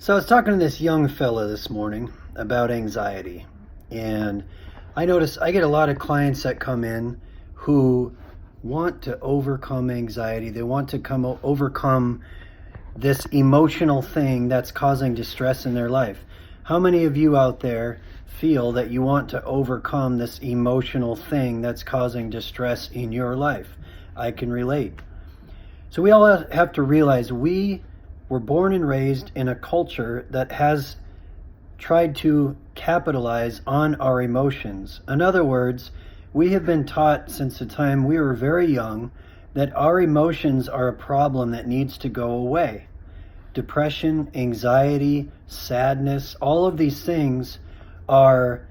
So I was talking to this young fella this morning about anxiety, and I notice I get a lot of clients that come in who want to overcome anxiety. They want to overcome this emotional thing that's causing distress in their life. How many of you out there feel that you want to overcome this emotional thing that's causing distress in your life? I can relate. So we all have to realize we were born and raised in a culture that has tried to capitalize on our emotions. In other words, we have been taught since the time we were very young that our emotions are a problem that needs to go away. Depression, anxiety, sadness, all of these things are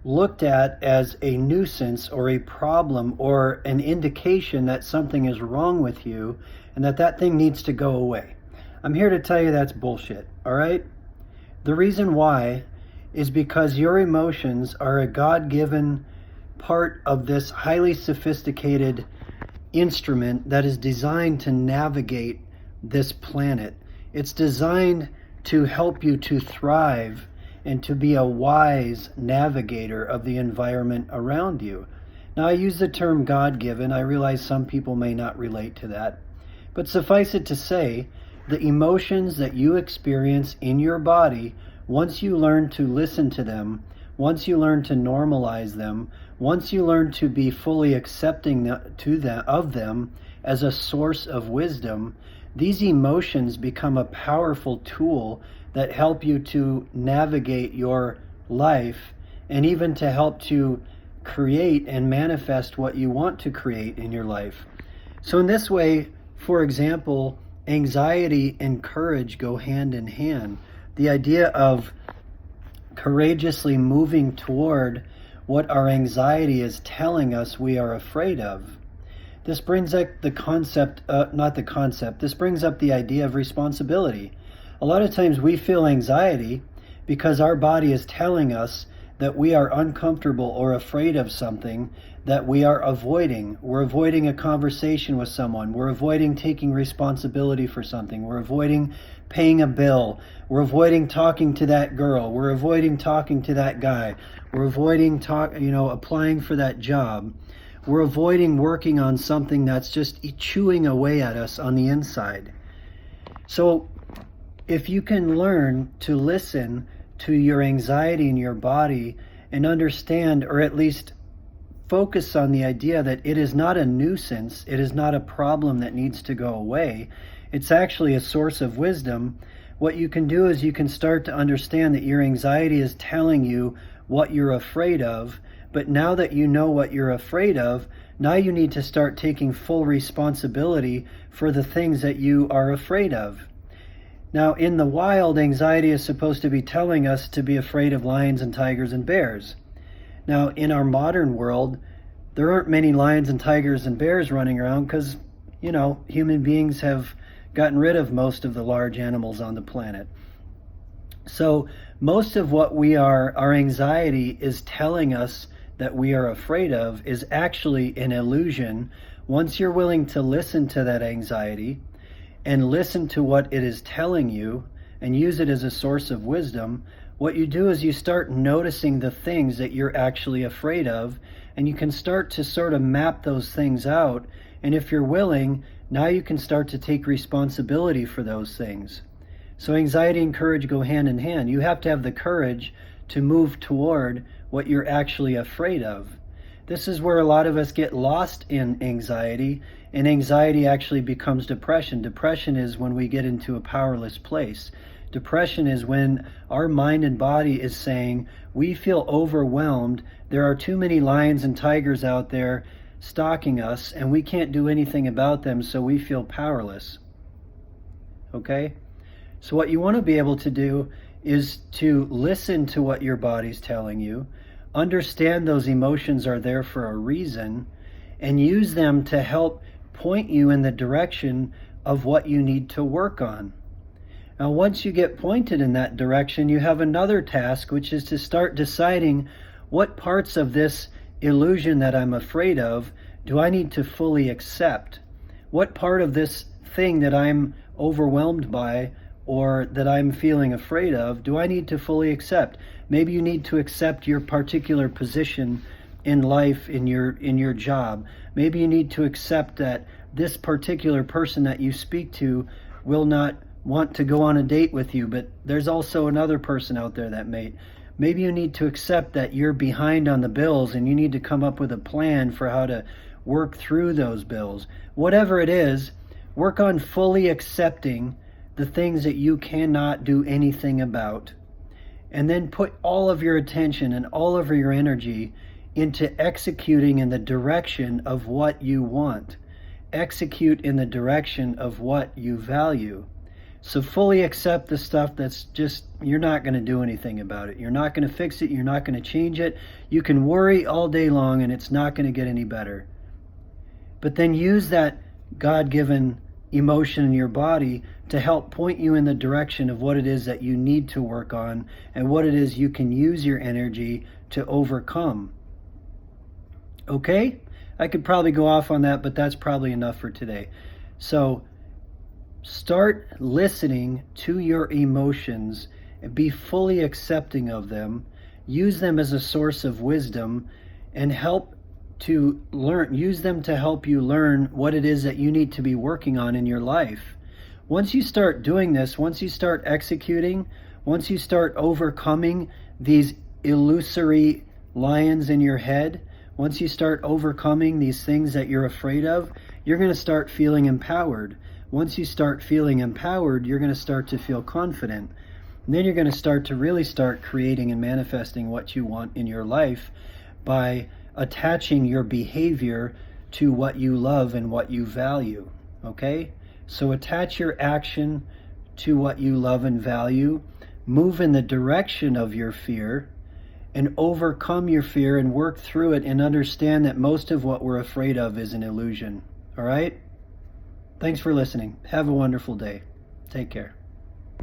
looked at as a nuisance or a problem or an indication that something is wrong with you and that thing needs to go away. I'm here to tell you that's bullshit, all right? The reason why is because your emotions are a God-given part of this highly sophisticated instrument that is designed to navigate this planet. It's designed to help you to thrive and to be a wise navigator of the environment around you. Now, I use the term God-given. I realize some people may not relate to that. But suffice it to say, the emotions that you experience in your body, once you learn to listen to them, once you learn to normalize them, once you learn to be fully accepting of them as a source of wisdom, these emotions become a powerful tool that help you to navigate your life and even to help to create and manifest what you want to create in your life. So in this way, for example, anxiety and courage go hand in hand. The idea of courageously moving toward what our anxiety is telling us we are afraid of. This brings up this brings up the idea of responsibility. A lot of times we feel anxiety because our body is telling us that we are uncomfortable or afraid of something that we are avoiding. We're avoiding a conversation with someone. We're avoiding taking responsibility for something. We're avoiding paying a bill. We're avoiding talking to that girl. We're avoiding talking to that guy. We're avoiding applying for that job. We're avoiding working on something that's just chewing away at us on the inside. So if you can learn to listen to your anxiety in your body and understand, or at least focus on the idea that it is not a nuisance, it is not a problem that needs to go away, it's actually a source of wisdom, what you can do is you can start to understand that your anxiety is telling you what you're afraid of, but now that you know what you're afraid of, now you need to start taking full responsibility for the things that you are afraid of. Now, in the wild, anxiety is supposed to be telling us to be afraid of lions and tigers and bears. Now, in our modern world, there aren't many lions and tigers and bears running around because, human beings have gotten rid of most of the large animals on the planet. So most of what our anxiety is telling us that we are afraid of is actually an illusion. Once you're willing to listen to that anxiety and listen to what it is telling you and use it as a source of wisdom, what you do is you start noticing the things that you're actually afraid of, and you can start to sort of map those things out. And if you're willing, now you can start to take responsibility for those things. So anxiety and courage go hand in hand. You have to have the courage to move toward what you're actually afraid of. This is where a lot of us get lost in anxiety, and anxiety actually becomes depression. Depression is when we get into a powerless place. Depression is when our mind and body is saying, we feel overwhelmed, there are too many lions and tigers out there stalking us, and we can't do anything about them, so we feel powerless. Okay? So what you want to be able to do is to listen to what your body's telling you, understand those emotions are there for a reason, and use them to help point you in the direction of what you need to work on. Now, once you get pointed in that direction, you have another task, which is to start deciding what parts of this illusion that I'm afraid of do I need to fully accept? What part of this thing that I'm overwhelmed by or that I'm feeling afraid of, do I need to fully accept? Maybe you need to accept your particular position in life, in your job. Maybe you need to accept that this particular person that you speak to will not want to go on a date with you, but there's also another person out there that may. Maybe you need to accept that you're behind on the bills and you need to come up with a plan for how to work through those bills. Whatever it is, work on fully accepting the things that you cannot do anything about. And then put all of your attention and all of your energy into executing in the direction of what you want. Execute in the direction of what you value. So fully accept the stuff that's just, you're not going to do anything about it. You're not going to fix it. You're not going to change it. You can worry all day long and it's not going to get any better. But then use that God-given emotion in your body to help point you in the direction of what it is that you need to work on and what it is you can use your energy to overcome. Okay? I could probably go off on that, but that's probably enough for today. So start listening to your emotions and be fully accepting of them. Use them as a source of wisdom and use them to help you learn what it is that you need to be working on in your life. Once you start doing this, once you start executing, once you start overcoming these illusory lions in your head, once you start overcoming these things that you're afraid of, you're going to start feeling empowered. Once you start feeling empowered, you're going to start to feel confident. And then you're going to start to really start creating and manifesting what you want in your life by attaching your behavior to what you love and what you value. Okay? So attach your action to what you love and value. Move in the direction of your fear and overcome your fear and work through it and understand that most of what we're afraid of is an illusion. All right? Thanks for listening. Have a wonderful day. Take care.